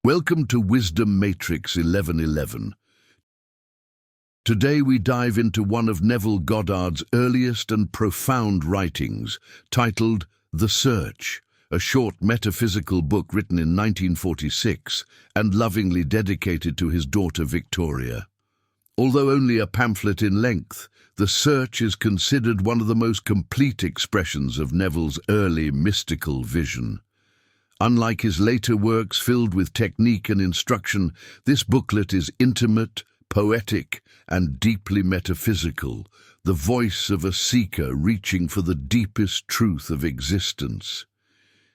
Welcome to Wisdom Matrix 1111. Today we dive into one of Neville Goddard's earliest and profound writings, titled The Search, a short metaphysical book written in 1946 and lovingly dedicated to his daughter Victoria. Although only a pamphlet in length, The Search is considered one of the most complete expressions of Neville's early mystical vision. Unlike his later works filled with technique and instruction, this booklet is intimate, poetic, and deeply metaphysical, the voice of a seeker reaching for the deepest truth of existence.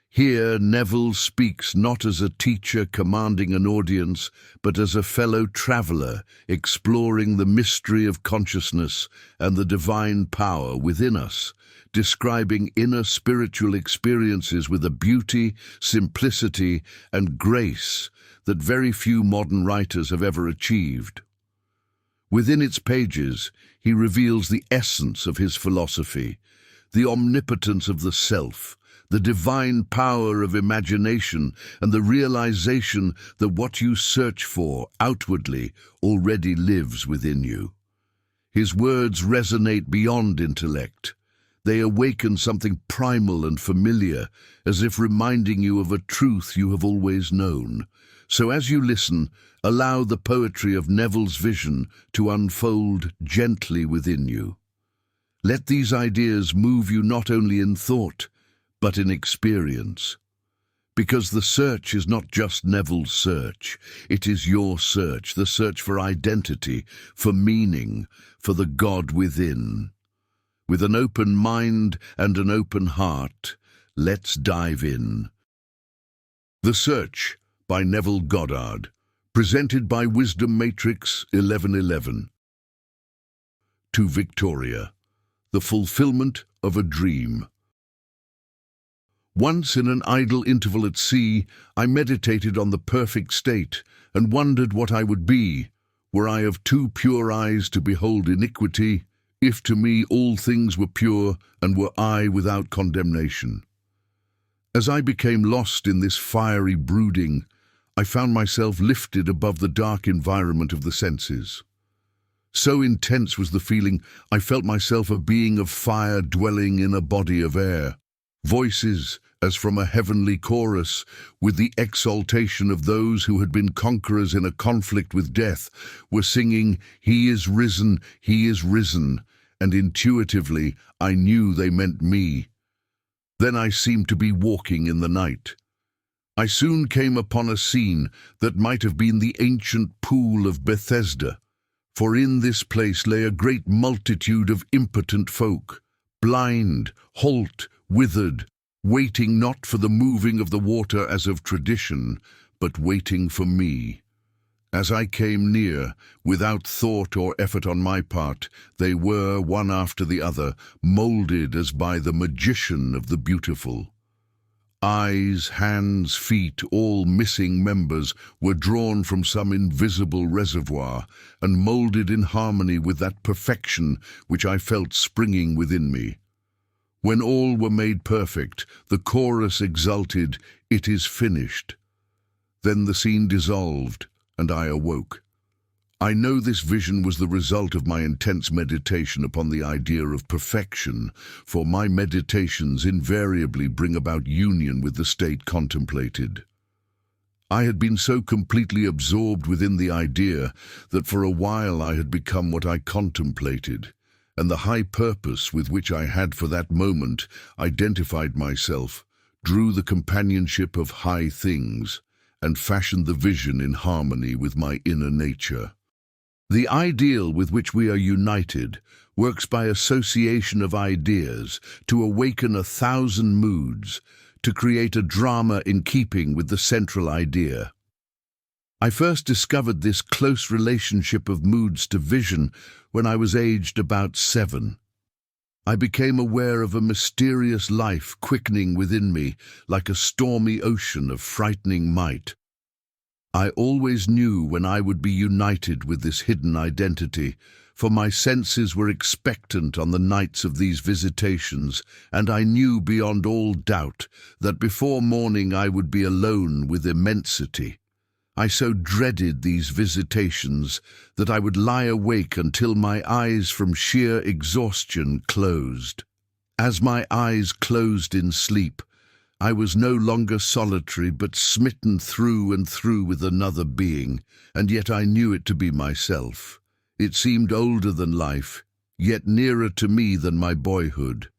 Here, Neville speaks not as a teacher commanding an audience, but as a fellow traveler exploring the mystery of consciousness and the divine power within us, describing inner spiritual experiences with a beauty, simplicity, and grace that very few modern writers have ever achieved. Within its pages, he reveals the essence of his philosophy, the omnipotence of the self, the divine power of imagination, and the realization that what you search for outwardly already lives within you. His words resonate beyond intellect. They awaken something primal and familiar, as if reminding you of a truth you have always known. So as you listen, allow the poetry of Neville's vision to unfold gently within you. Let these ideas move you not only in thought, but in experience. Because the search is not just Neville's search, it is your search, the search for identity, for meaning, for the God within. With an open mind and an open heart, let's dive in. The Search by Neville Goddard, presented by Wisdom Matrix 1111. To Victoria, the fulfillment of a dream. Once in an idle interval at sea, I meditated on the perfect state and wondered what I would be, were I of too pure eyes to behold iniquity, if to me all things were pure and were I without condemnation. As I became lost in this fiery brooding, I found myself lifted above the dark environment of the senses. So intense was the feeling, I felt myself a being of fire dwelling in a body of air. Voices, as from a heavenly chorus, with the exaltation of those who had been conquerors in a conflict with death, were singing, "He is risen, he is risen," and intuitively I knew they meant me. Then I seemed to be walking in the night. I soon came upon a scene that might have been the ancient pool of Bethesda, for in this place lay a great multitude of impotent folk, blind, halt, withered, waiting not for the moving of the water as of tradition, but waiting for me. As I came near, without thought or effort on my part, they were, one after the other, molded as by the magician of the beautiful. Eyes, hands, feet, all missing members, were drawn from some invisible reservoir and molded in harmony with that perfection which I felt springing within me. When all were made perfect, the chorus exulted, "It is finished." Then the scene dissolved, and I awoke. I know this vision was the result of my intense meditation upon the idea of perfection, for my meditations invariably bring about union with the state contemplated. I had been so completely absorbed within the idea that for a while I had become what I contemplated, and the high purpose with which I had for that moment identified myself, drew the companionship of high things, and fashioned the vision in harmony with my inner nature. The ideal with which we are united works by association of ideas to awaken 1,000 moods, to create a drama in keeping with the central idea. I first discovered this close relationship of moods to vision when I was aged about 7. I became aware of a mysterious life quickening within me like a stormy ocean of frightening might. I always knew when I would be united with this hidden identity, for my senses were expectant on the nights of these visitations, and I knew beyond all doubt that before morning I would be alone with immensity. I so dreaded these visitations that I would lie awake until my eyes from sheer exhaustion closed. As my eyes closed in sleep, I was no longer solitary but smitten through and through with another being, and yet I knew it to be myself. It seemed older than life, yet nearer to me than my boyhood.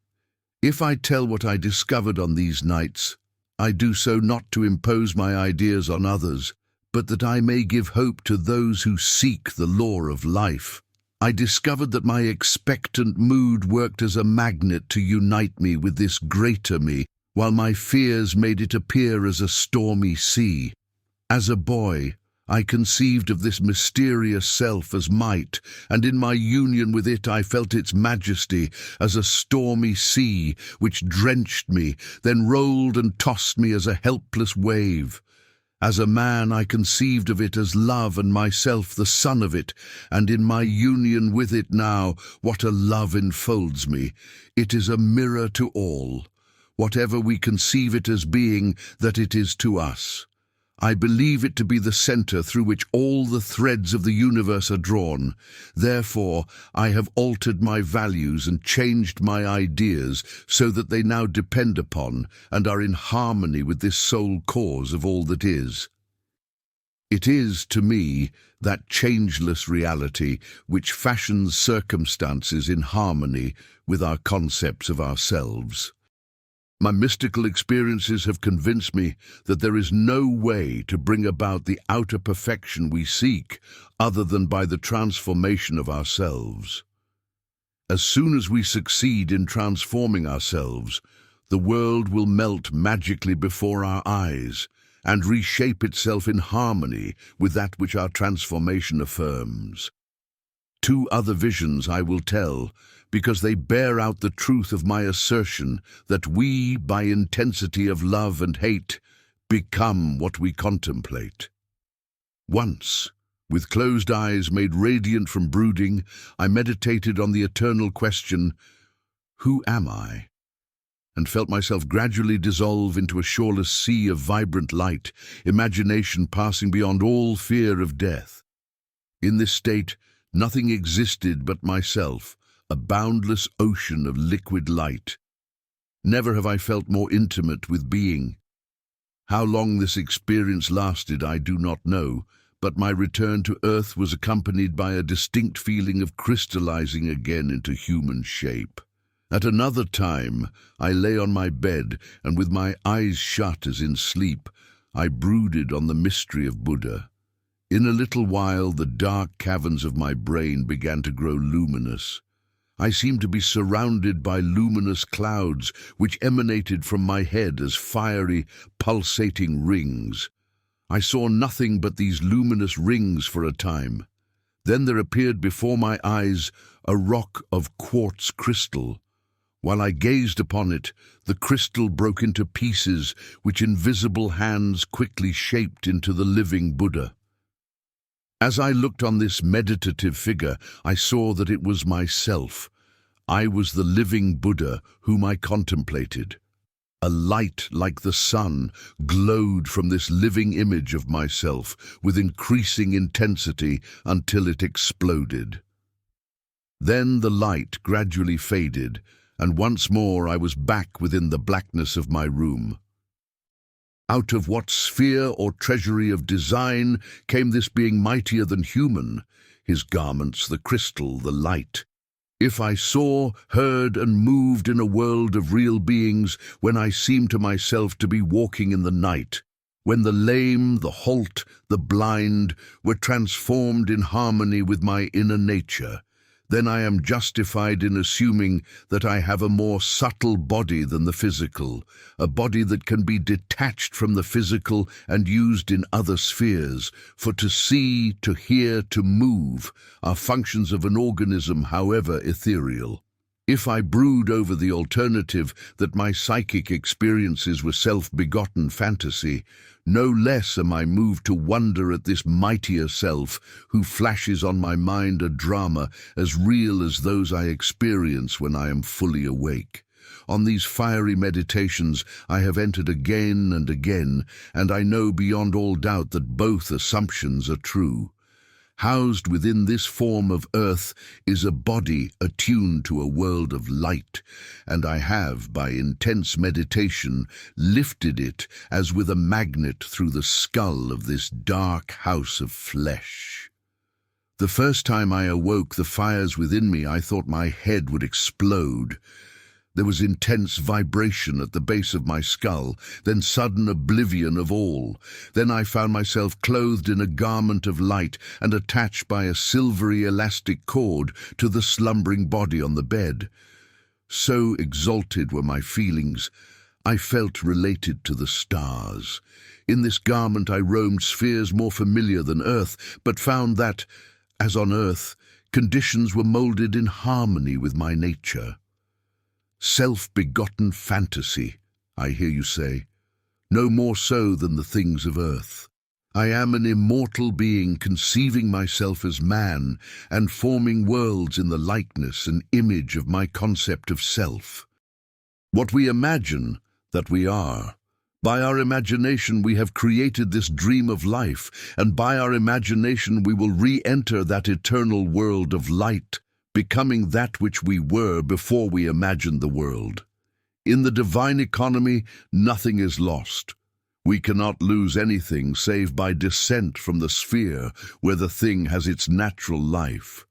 If I tell what I discovered on these nights, I do so not to impose my ideas on others, but that I may give hope to those who seek the law of life. I discovered that my expectant mood worked as a magnet to unite me with this greater me, while my fears made it appear as a stormy sea. As a boy, I conceived of this mysterious self as might, and in my union with it I felt its majesty as a stormy sea which drenched me, then rolled and tossed me as a helpless wave. As a man I conceived of it as love and myself the son of it, and in my union with it now, what a love enfolds me! It is a mirror to all. Whatever we conceive it as being, that it is to us. I believe it to be the center through which all the threads of the universe are drawn. Therefore, I have altered my values and changed my ideas so that they now depend upon and are in harmony with this sole cause of all that is. It is, to me, that changeless reality which fashions circumstances in harmony with our concepts of ourselves. My mystical experiences have convinced me that there is no way to bring about the outer perfection we seek other than by the transformation of ourselves. As soon as we succeed in transforming ourselves, the world will melt magically before our eyes and reshape itself in harmony with that which our transformation affirms. 2 other visions I will tell, because they bear out the truth of my assertion that we, by intensity of love and hate, become what we contemplate. Once, with closed eyes made radiant from brooding, I meditated on the eternal question, "Who am I?" and felt myself gradually dissolve into a shoreless sea of vibrant light, imagination passing beyond all fear of death. In this state, nothing existed but myself, a boundless ocean of liquid light. Never have I felt more intimate with being. How long this experience lasted I do not know, but my return to earth was accompanied by a distinct feeling of crystallizing again into human shape. At another time, I lay on my bed, and with my eyes shut as in sleep, I brooded on the mystery of Buddha. In a little while, the dark caverns of my brain began to grow luminous. I seemed to be surrounded by luminous clouds which emanated from my head as fiery, pulsating rings. I saw nothing but these luminous rings for a time. Then there appeared before my eyes a rock of quartz crystal. While I gazed upon it, the crystal broke into pieces which invisible hands quickly shaped into the living Buddha. As I looked on this meditative figure, I saw that it was myself. I was the living Buddha whom I contemplated. A light like the sun glowed from this living image of myself with increasing intensity until it exploded. Then the light gradually faded, and once more I was back within the blackness of my room. Out of what sphere or treasury of design came this being mightier than human, his garments the crystal, the light? If I saw, heard, and moved in a world of real beings, when I seemed to myself to be walking in the night, when the lame, the halt, the blind were transformed in harmony with my inner nature, then I am justified in assuming that I have a more subtle body than the physical, a body that can be detached from the physical and used in other spheres, for to see, to hear, to move are functions of an organism, however ethereal. If I brood over the alternative that my psychic experiences were self-begotten fantasy, no less am I moved to wonder at this mightier self who flashes on my mind a drama as real as those I experience when I am fully awake. On these fiery meditations I have entered again and again, and I know beyond all doubt that both assumptions are true. Housed within this form of earth is a body attuned to a world of light, and I have, by intense meditation, lifted it as with a magnet through the skull of this dark house of flesh. The first time I awoke the fires within me, I thought my head would explode. There was intense vibration at the base of my skull, then sudden oblivion of all. Then I found myself clothed in a garment of light and attached by a silvery elastic cord to the slumbering body on the bed. So exalted were my feelings, I felt related to the stars. In this garment I roamed spheres more familiar than Earth, but found that, as on Earth, conditions were molded in harmony with my nature. Self-begotten fantasy, I hear you say, no more so than the things of earth. I am an immortal being conceiving myself as man and forming worlds in the likeness and image of my concept of self. What we imagine that we are. By our imagination we have created this dream of life, and by our imagination we will re-enter that eternal world of light, becoming that which we were before we imagined the world. In the divine economy, nothing is lost. We cannot lose anything save by descent from the sphere where the thing has its natural life.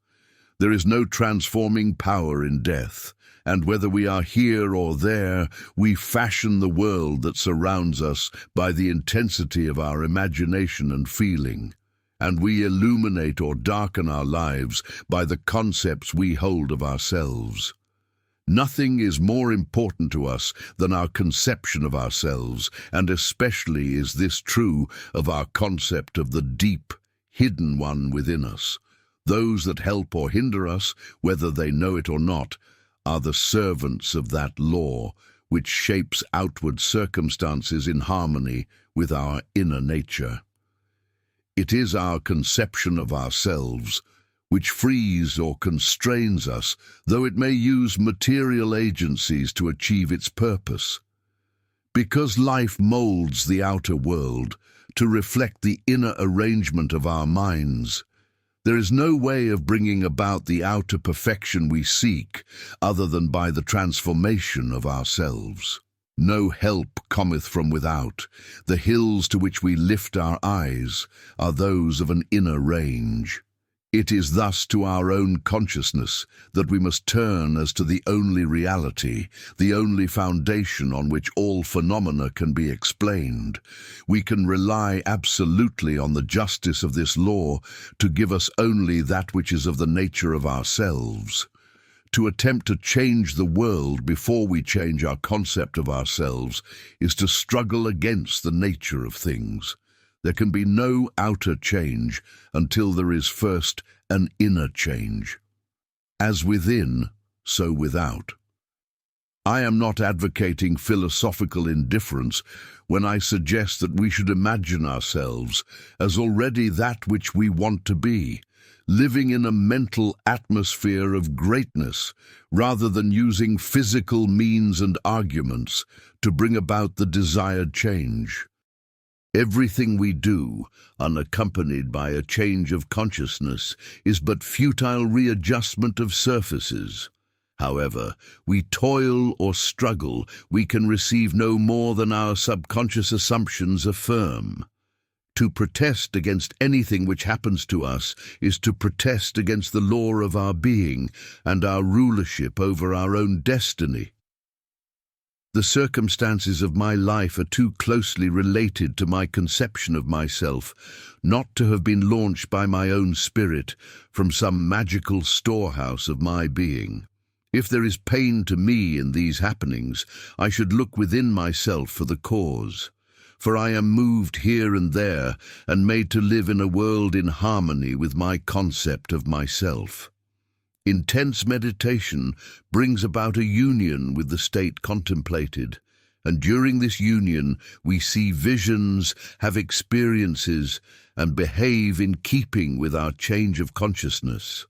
There is no transforming power in death, and whether we are here or there, we fashion the world that surrounds us by the intensity of our imagination and feeling. And we illuminate or darken our lives by the concepts we hold of ourselves. Nothing is more important to us than our conception of ourselves, and especially is this true of our concept of the deep, hidden one within us. Those that help or hinder us, whether they know it or not, are the servants of that law which shapes outward circumstances in harmony with our inner nature. It is our conception of ourselves which frees or constrains us, though it may use material agencies to achieve its purpose. Because life molds the outer world to reflect the inner arrangement of our minds, there is no way of bringing about the outer perfection we seek other than by the transformation of ourselves. No help cometh from without. The hills to which we lift our eyes are those of an inner range. It is thus to our own consciousness that we must turn as to the only reality, the only foundation on which all phenomena can be explained. We can rely absolutely on the justice of this law to give us only that which is of the nature of ourselves. To attempt to change the world before we change our concept of ourselves is to struggle against the nature of things. There can be no outer change until there is first an inner change. As within, so without. I am not advocating philosophical indifference when I suggest that we should imagine ourselves as already that which we want to be, living in a mental atmosphere of greatness, rather than using physical means and arguments to bring about the desired change. Everything we do, unaccompanied by a change of consciousness, is but futile readjustment of surfaces. However we toil or struggle, we can receive no more than our subconscious assumptions affirm. To protest against anything which happens to us is to protest against the law of our being and our rulership over our own destiny. The circumstances of my life are too closely related to my conception of myself not to have been launched by my own spirit from some magical storehouse of my being. If there is pain to me in these happenings, I should look within myself for the cause. For I am moved here and there and made to live in a world in harmony with my concept of myself. Intense meditation brings about a union with the state contemplated, and during this union we see visions, have experiences, and behave in keeping with our change of consciousness.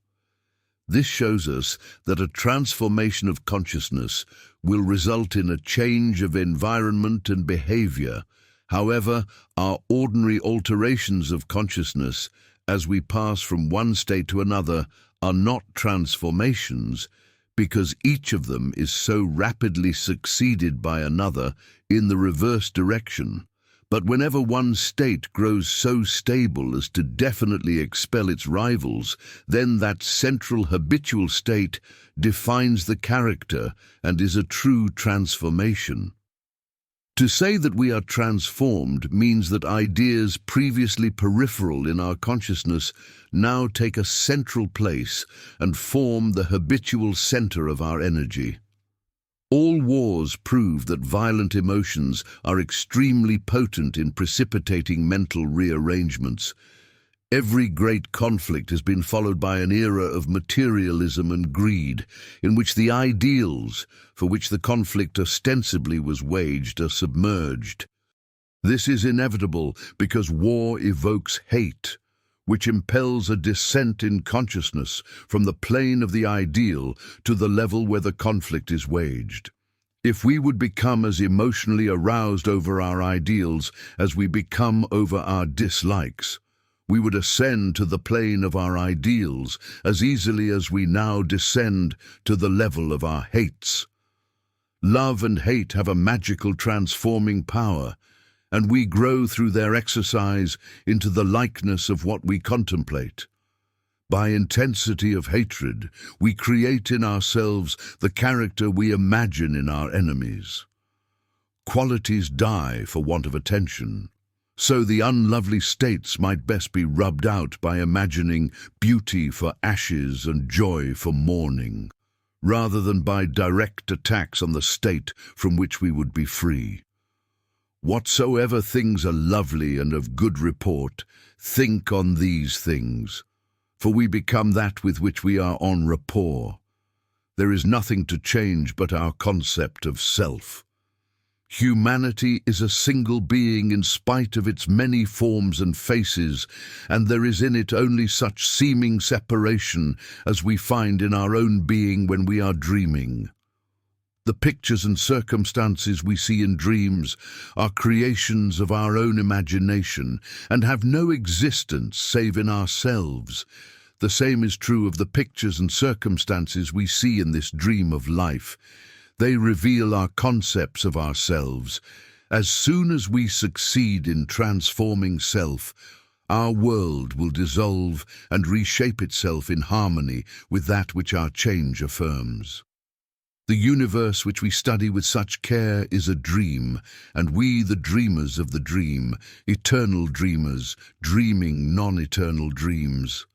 This shows us that a transformation of consciousness will result in a change of environment and behavior. However, our ordinary alterations of consciousness as we pass from one state to another are not transformations, because each of them is so rapidly succeeded by another in the reverse direction. But whenever one state grows so stable as to definitely expel its rivals, then that central habitual state defines the character and is a true transformation. To say that we are transformed means that ideas previously peripheral in our consciousness now take a central place and form the habitual center of our energy. All wars prove that violent emotions are extremely potent in precipitating mental rearrangements. Every great conflict has been followed by an era of materialism and greed, in which the ideals for which the conflict ostensibly was waged are submerged. This is inevitable because war evokes hate, which impels a descent in consciousness from the plane of the ideal to the level where the conflict is waged. If we would become as emotionally aroused over our ideals as we become over our dislikes, we would ascend to the plane of our ideals as easily as we now descend to the level of our hates. Love and hate have a magical transforming power, and we grow through their exercise into the likeness of what we contemplate. By intensity of hatred, we create in ourselves the character we imagine in our enemies. Qualities die for want of attention. So the unlovely states might best be rubbed out by imagining beauty for ashes and joy for mourning, rather than by direct attacks on the state from which we would be free. Whatsoever things are lovely and of good report, think on these things, for we become that with which we are en rapport. There is nothing to change but our concept of self. Humanity is a single being in spite of its many forms and faces, and there is in it only such seeming separation as we find in our own being when we are dreaming. The pictures and circumstances we see in dreams are creations of our own imagination and have no existence save in ourselves. The same is true of the pictures and circumstances we see in this dream of life. They reveal our concepts of ourselves. As soon as we succeed in transforming self, our world will dissolve and reshape itself in harmony with that which our change affirms. The universe which we study with such care is a dream, and we the dreamers of the dream, eternal dreamers, dreaming non-eternal dreams.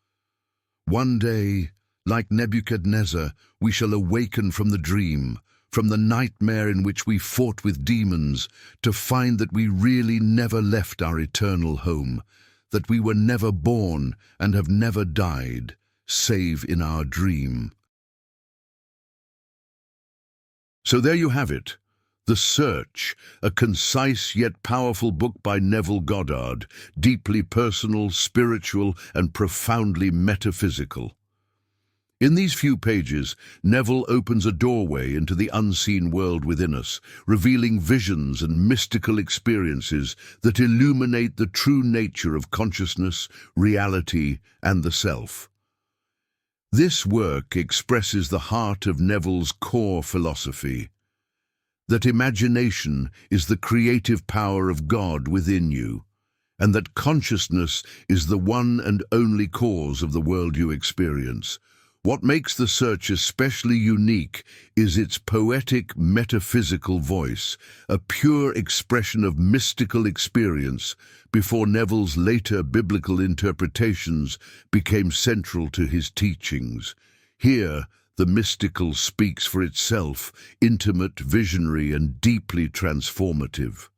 One day, like Nebuchadnezzar, we shall awaken from the dream, from the nightmare in which we fought with demons, to find that we really never left our eternal home, that we were never born and have never died, save in our dream. So there you have it, The Search, a concise yet powerful book by Neville Goddard, deeply personal, spiritual, and profoundly metaphysical. In these few pages, Neville opens a doorway into the unseen world within us, revealing visions and mystical experiences that illuminate the true nature of consciousness, reality, and the self. This work expresses the heart of Neville's core philosophy, that imagination is the creative power of God within you, and that consciousness is the one and only cause of the world you experience. What makes The Search especially unique is its poetic, metaphysical voice, a pure expression of mystical experience before Neville's later biblical interpretations became central to his teachings. Here, the mystical speaks for itself, intimate, visionary, and deeply transformative.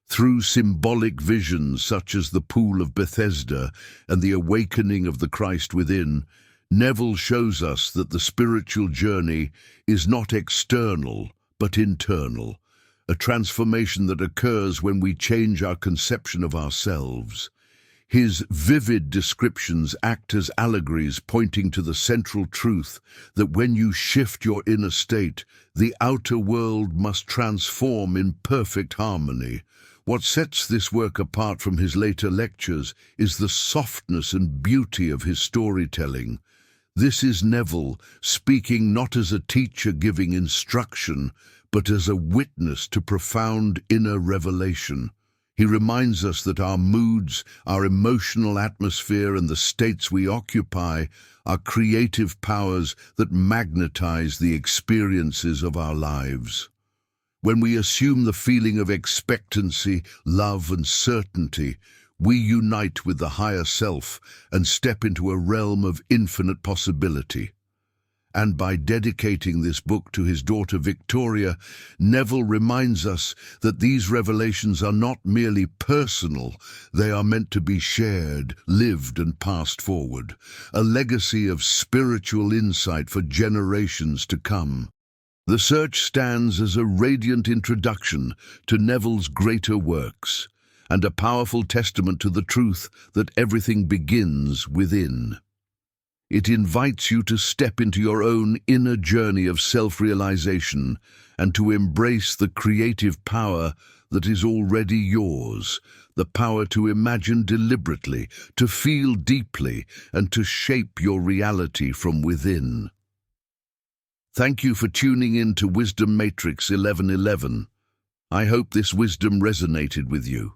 Through symbolic visions such as the Pool of Bethesda and the awakening of the Christ within, Neville shows us that the spiritual journey is not external, but internal, a transformation that occurs when we change our conception of ourselves. His vivid descriptions act as allegories pointing to the central truth that when you shift your inner state, the outer world must transform in perfect harmony. What sets this work apart from his later lectures is the softness and beauty of his storytelling. This is Neville speaking not as a teacher giving instruction, but as a witness to profound inner revelation. He reminds us that our moods, our emotional atmosphere, and the states we occupy are creative powers that magnetize the experiences of our lives. When we assume the feeling of expectancy, love, and certainty, we unite with the higher self and step into a realm of infinite possibility. And by dedicating this book to his daughter Victoria, Neville reminds us that these revelations are not merely personal, they are meant to be shared, lived, and passed forward, a legacy of spiritual insight for generations to come. The search stands as a radiant introduction to Neville's greater works, and a powerful testament to the truth that everything begins within. It invites you to step into your own inner journey of self-realization and to embrace the creative power that is already yours, the power to imagine deliberately, to feel deeply, and to shape your reality from within. Thank you for tuning in to Wisdom Matrix 1111. I hope this wisdom resonated with you.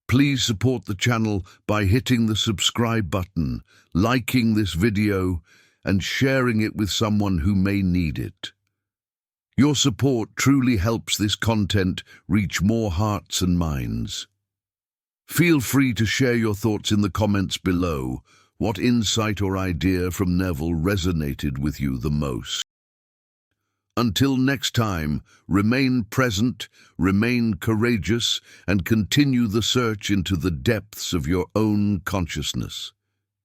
Please support the channel by hitting the subscribe button, liking this video, and sharing it with someone who may need it. Your support truly helps this content reach more hearts and minds. Feel free to share your thoughts in the comments below. What insight or idea from Neville resonated with you the most? Until next time, remain present, remain courageous, and continue the search into the depths of your own consciousness.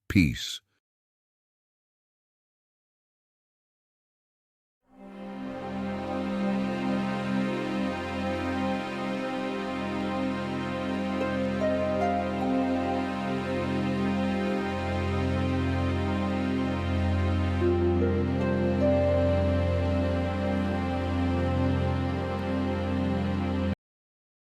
Peace.